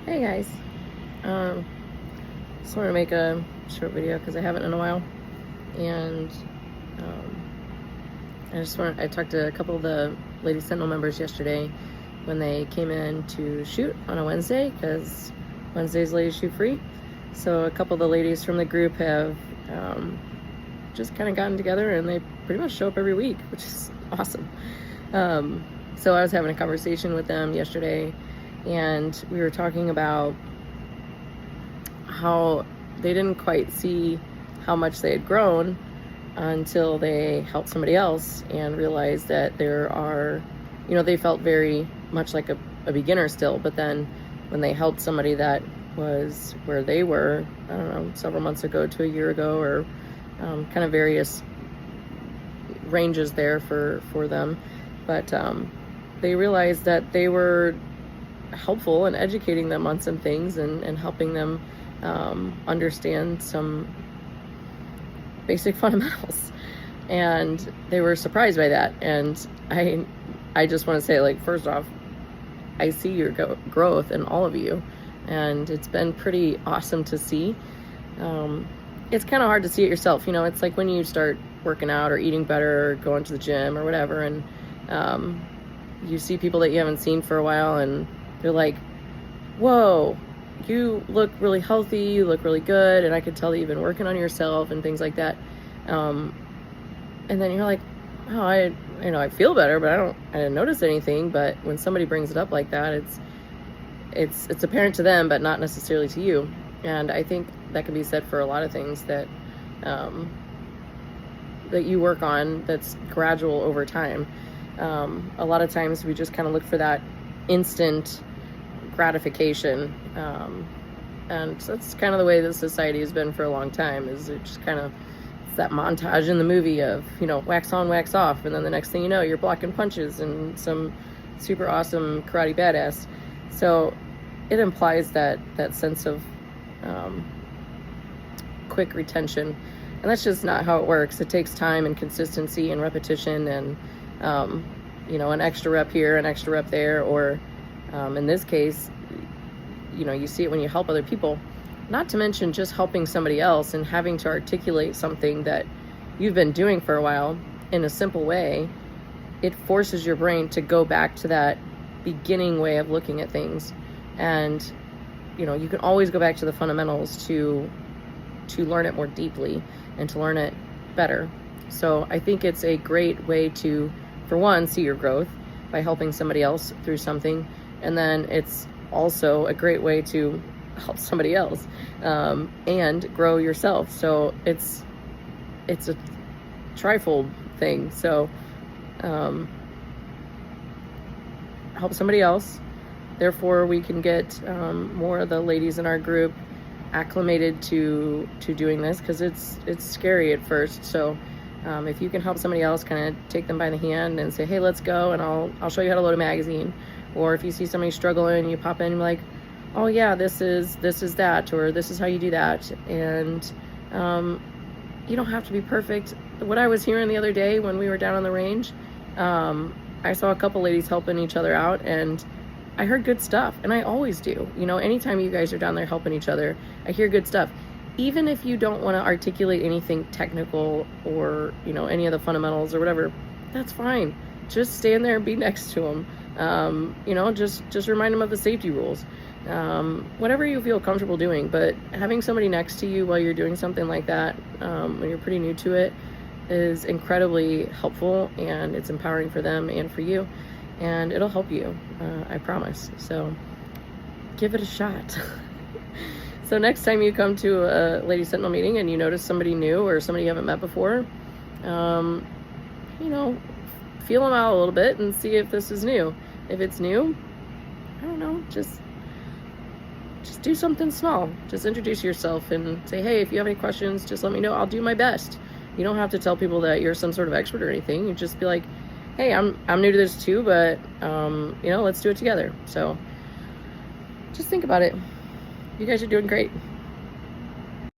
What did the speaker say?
Hey guys, um, just wanted to make a short video because I haven't in a while, and I talked to a couple of the Lady Sentinel members yesterday when they came in to shoot on a Wednesday, because Wednesdays ladies shoot free. So a couple of the ladies from the group have just kind of gotten together, and they pretty much show up every week, which is awesome. So I was having a conversation with them yesterday, and we were talking about how they didn't quite see how much they had grown until they helped somebody else and realized that there are, they felt very much like a beginner still, but then when they helped somebody that was where they were, I don't know, several months ago to a year ago, or kind of various ranges there for them, but they realized that they were helpful in educating them on some things and helping them understand some basic fundamentals, and they were surprised by that. And I just want to say, like, first off, I see your growth in all of you, and it's been pretty awesome to see. It's kind of hard to see it yourself, it's like when you start working out or eating better or going to the gym or whatever, and you see people that you haven't seen for a while, and they're like, whoa, you look really healthy, you look really good, and I could tell that you've been working on yourself and things like that. And then you're like, oh, I feel better, but I didn't notice anything. But when somebody brings it up like that, it's apparent to them, but not necessarily to you. And I think that can be said for a lot of things that that you work on, that's gradual over time. A lot of times we just kind of look for that instant gratification, and that's kind of the way the society has been for a long time. Is it just kind of, it's that montage in the movie of, wax on, wax off, and then the next thing you know, you're blocking punches and some super awesome karate badass. So it implies that sense of quick retention, and that's just not how it works. It takes time and consistency and repetition, and an extra rep here, an extra rep there, or in this case, you see it when you help other people, not to mention just helping somebody else and having to articulate something that you've been doing for a while in a simple way. It forces your brain to go back to that beginning way of looking at things. And, you can always go back to the fundamentals to learn it more deeply and to learn it better. So I think it's a great way to, for one, see your growth by helping somebody else through something. And then it's also a great way to help somebody else and grow yourself. So it's a trifold thing. So help somebody else. Therefore, we can get more of the ladies in our group acclimated to doing this, because it's scary at first. So if you can help somebody else, kind of take them by the hand and say, hey, let's go, and I'll show you how to load a magazine. Or if you see somebody struggling, you pop in and like, oh yeah, this is that, or this is how you do that. And you don't have to be perfect. What I was hearing the other day when we were down on the range, I saw a couple ladies helping each other out, and I heard good stuff, and I always do. Anytime you guys are down there helping each other, I hear good stuff. Even if you don't want to articulate anything technical or, any of the fundamentals or whatever, that's fine. Just stand there and be next to them. Just remind them of the safety rules. Whatever you feel comfortable doing, but having somebody next to you while you're doing something like that, when you're pretty new to it, is incredibly helpful, and it's empowering for them and for you, and it'll help you, I promise. So give it a shot. So next time you come to a Lady Sentinel meeting and you notice somebody new or somebody you haven't met before, feel them out a little bit and see if this is new. If it's new, I don't know, just do something small. Just introduce yourself and say, hey, if you have any questions, just let me know. I'll do my best. You don't have to tell people that you're some sort of expert or anything. You just be like, hey, I'm new to this too, but let's do it together. So just think about it. You guys are doing great.